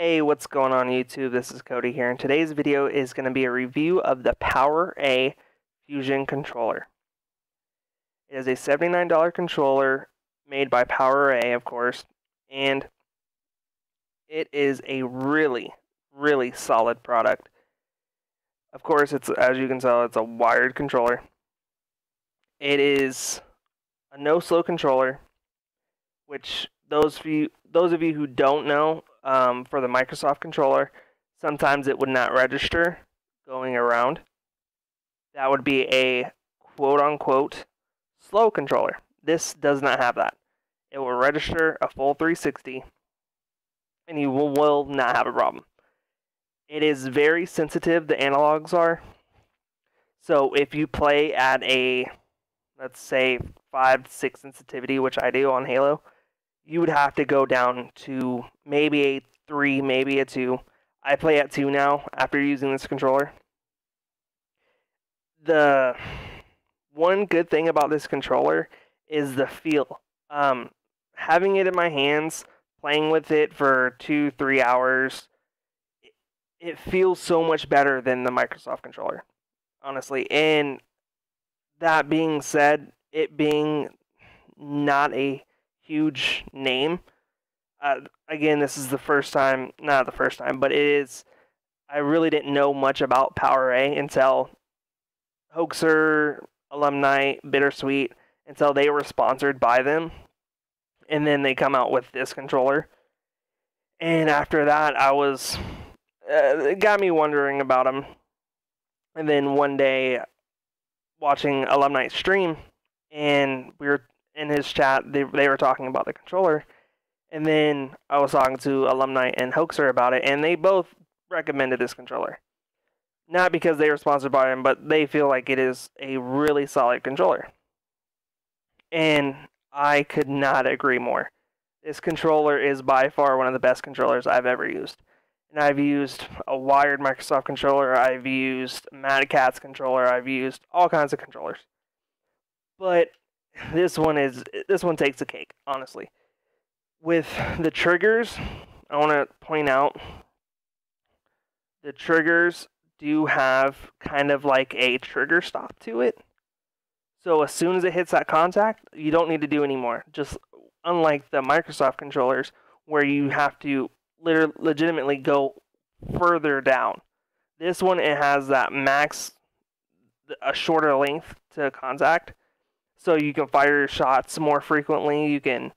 Hey, what's going on YouTube? This is Cody here, and today's video is going to be a review of the PowerA Fusion Controller. It is a $79 controller made by PowerA, of course, and it is a really solid product. Of course, as you can tell, it's a wired controller. It is a no-slow controller, which those of you who don't know, for the Microsoft controller, sometimes it would not register going around. That would be a quote-unquote slow controller. This does not have that. It will register a full 360, and you will not have a problem. It is very sensitive, the analogs are. So if you play at a, let's say, 5-6 sensitivity, which I do on Halo, you would have to go down to maybe a 3, maybe a 2. I play at 2 now after using this controller. The one good thing about this controller is the feel. Having it in my hands, playing with it for 2-3 hours, it feels so much better than the Microsoft controller, honestly. And that being said, it being not a huge name, again, this is the first time, not the first time, but it is, I really didn't know much about PowerA until Hoaxer, Elumnite, Bittersweet, until they were sponsored by them, and then they come out with this controller. And after that, it got me wondering about them. And then one day, watching Elumnite stream, and we were in his chat, they were talking about the controller, and then I was talking to Elumnite and Hoaxer about it, and they both recommended this controller. Not because they were sponsored by him, but they feel like it is a really solid controller. And I could not agree more. This controller is by far one of the best controllers I've ever used. And I've used a wired Microsoft controller, I've used Mad Catz controller, I've used all kinds of controllers. But this one takes the cake, honestly. With the triggers, I want to point out the triggers do have kind of like a trigger stop to it. So as soon as it hits that contact, you don't need to do any more. Just unlike the Microsoft controllers, where you have to legitimately go further down. This one, it has that max, a shorter length to contact. So you can fire your shots more frequently. You can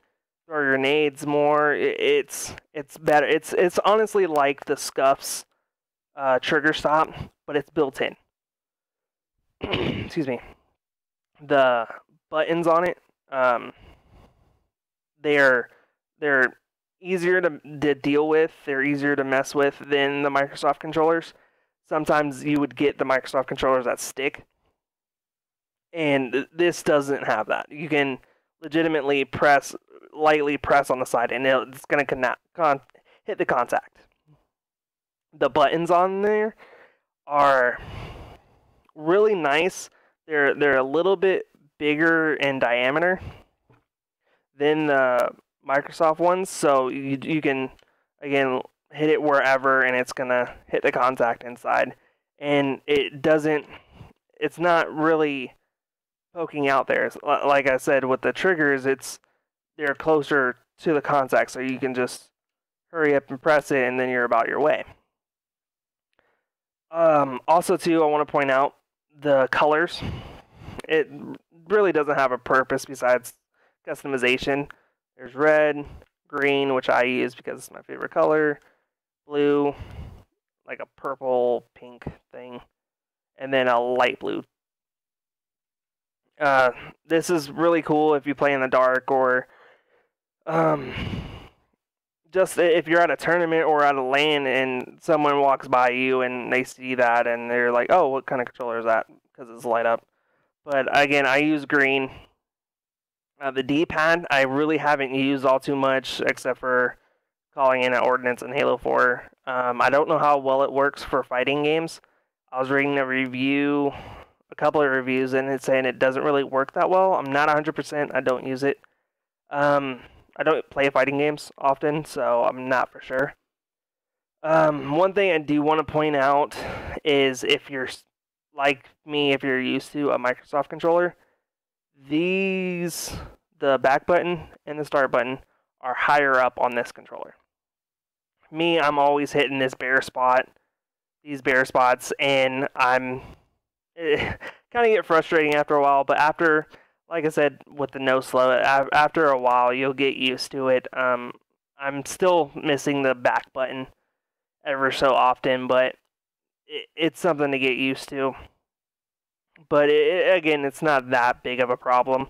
throw your nades more. It's better. It's honestly like the Scuff's trigger stop, but it's built in. Excuse me. The buttons on it, they're easier to deal with. They're easier to mess with than the Microsoft controllers. Sometimes you would get the Microsoft controllers that stick. And this doesn't have that. You can legitimately lightly press on the side, and it's going to hit the contact. The buttons on there are really nice. They're a little bit bigger in diameter than the Microsoft ones, so you can, again, hit it wherever, and it's going to hit the contact inside. And it's not really poking out there. Like I said, with the triggers, they're closer to the contact, so you can just hurry up and press it, and then you're about your way. Also, too, I want to point out the colors. It really doesn't have a purpose besides customization. There's red, green, which I use because it's my favorite color, blue, like a purple, pink thing, and then a light blue. This is really cool if you play in the dark, or just if you're at a tournament or at a LAN and someone walks by you and they see that and they're like, oh, what kind of controller is that? Because it's light up. But again, I use green. The D-pad, I really haven't used all too much except for calling in an ordnance in Halo 4. I don't know how well it works for fighting games. I was reading a couple of reviews, and it's saying it doesn't really work that well. I'm not 100%. I don't use it. I don't play fighting games often, so I'm not for sure. One thing I do want to point out is if you're like me, if you're used to a Microsoft controller, the back button and the start button are higher up on this controller. Me, I'm always hitting these bare spots, and I'm kind of get frustrating after a while. But after, like I said, with the no slow, after a while, you'll get used to it. I'm still missing the back button ever so often, but it's something to get used to. But again, it's not that big of a problem.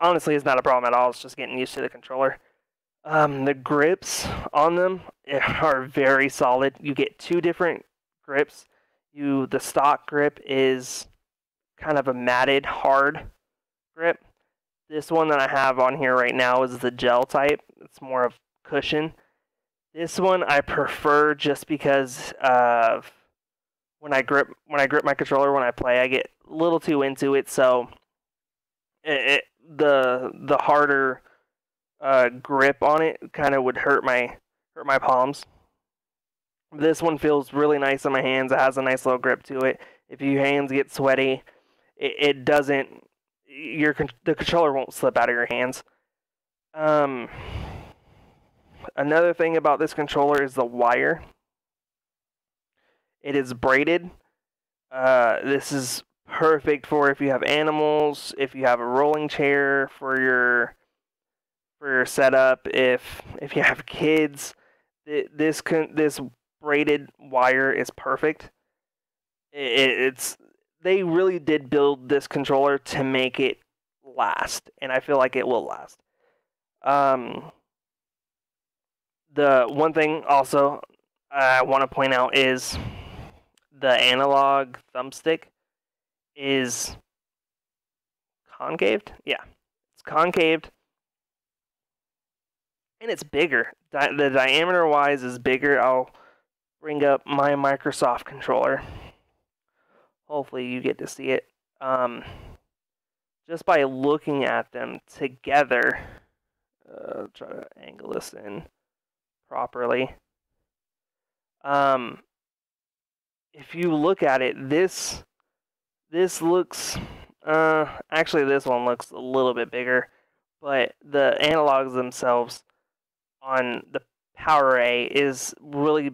Honestly, it's not a problem at all. It's just getting used to the controller. The grips on them are very solid. You get two different grips. The stock grip is kind of a matted, hard grip. This one that I have on here right now is the gel type. It's more of cushion. This one I prefer just because of when I grip my controller when I play, I get a little too into it. So the harder grip on it kind of would hurt my palms. This one feels really nice on my hands. It has a nice little grip to it. If your hands get sweaty, it doesn't. The controller won't slip out of your hands. Another thing about this controller is the wire. It is braided. This is perfect for if you have animals, if you have a rolling chair for your setup, if you have kids. This braided wire is perfect. They really did build this controller to make it last, and I feel like it will last. The one thing also I want to point out is the analog thumbstick is concaved. Yeah, it's concaved, and it's bigger. The diameter-wise is bigger. I'll bring up my Microsoft controller. Hopefully you get to see it. Just by looking at them together, try to angle this in properly. If you look at it, this looks, actually this one looks a little bit bigger, but the analogs themselves on the PowerA is really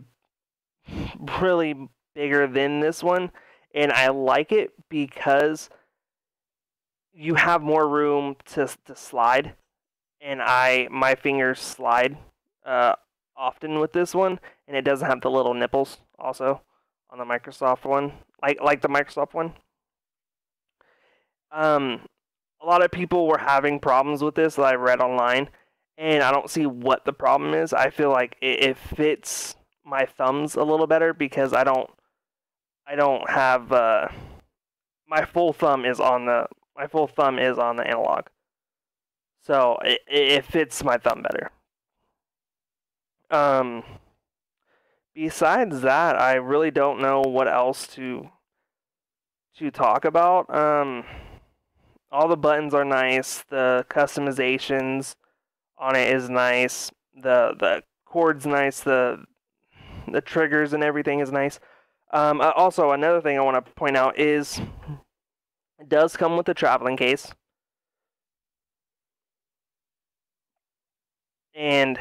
bigger than this one, and I like it because you have more room to slide, and my fingers slide often with this one, and it doesn't have the little nipples also on the Microsoft one, like the Microsoft one. A lot of people were having problems with this that I read online, and I don't see what the problem is. I feel like it fits my thumbs a little better because I don't have my full thumb is on the analog, so it fits my thumb better. Besides that, I really don't know what else to talk about. All the buttons are nice. The customizations on it is nice. The cord's nice. The triggers and everything is nice. Also, another thing I want to point out is it does come with a traveling case. And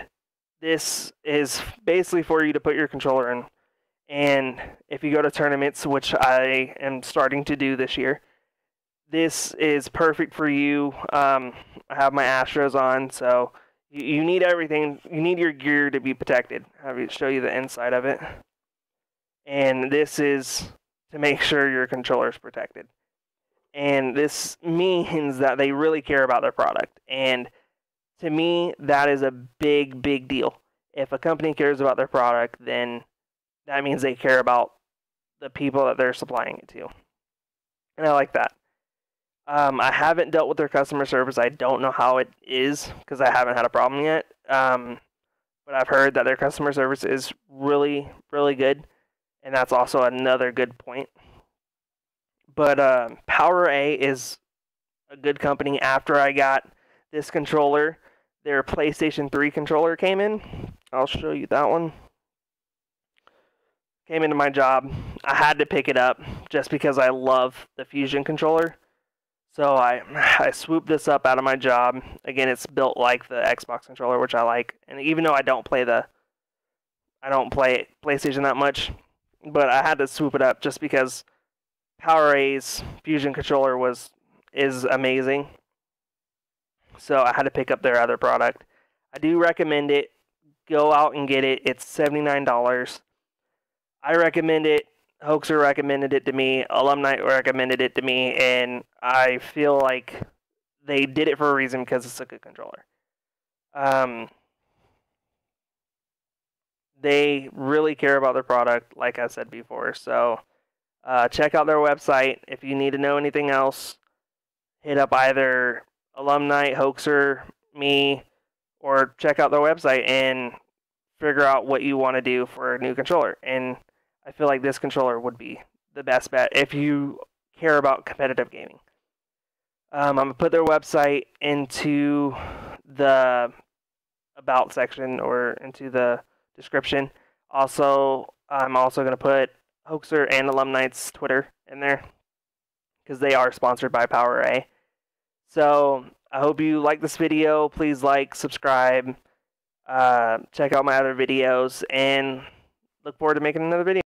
this is basically for you to put your controller in. And if you go to tournaments, which I am starting to do this year, this is perfect for you. I have my Astros on, so you need everything. You need your gear to be protected. I'll show you the inside of it. And this is to make sure your controller is protected. And this means that they really care about their product. And to me, that is a big, big deal. If a company cares about their product, then that means they care about the people that they're supplying it to. And I like that. I haven't dealt with their customer service. I don't know how it is because I haven't had a problem yet. But I've heard that their customer service is really, really good. And that's also another good point. But PowerA is a good company. After I got this controller, their PlayStation 3 controller came in. I'll show you that one. came into my job, I had to pick it up just because I love the Fusion controller. So I swooped this up out of my job. Again, it's built like the Xbox controller, which I like. And even though I don't play PlayStation that much, but I had to swoop it up just because PowerA's Fusion controller is amazing. So I had to pick up their other product. I do recommend it. Go out and get it. It's $79. I recommend it. Hoaxer recommended it to me. Elumnite recommended it to me, and I feel like they did it for a reason because it's a good controller. They really care about their product, like I said before. So check out their website. If you need to know anything else, hit up either Elumnite, Hoaxer, me, or check out their website and figure out what you want to do for a new controller. And I feel like this controller would be the best bet if you care about competitive gaming. I'm going to put their website into the About section or into the description. Also, I'm also going to put Hoaxer and Elumnite's Twitter in there because they are sponsored by PowerA. So I hope you like this video. Please like, subscribe, check out my other videos, and look forward to making another video.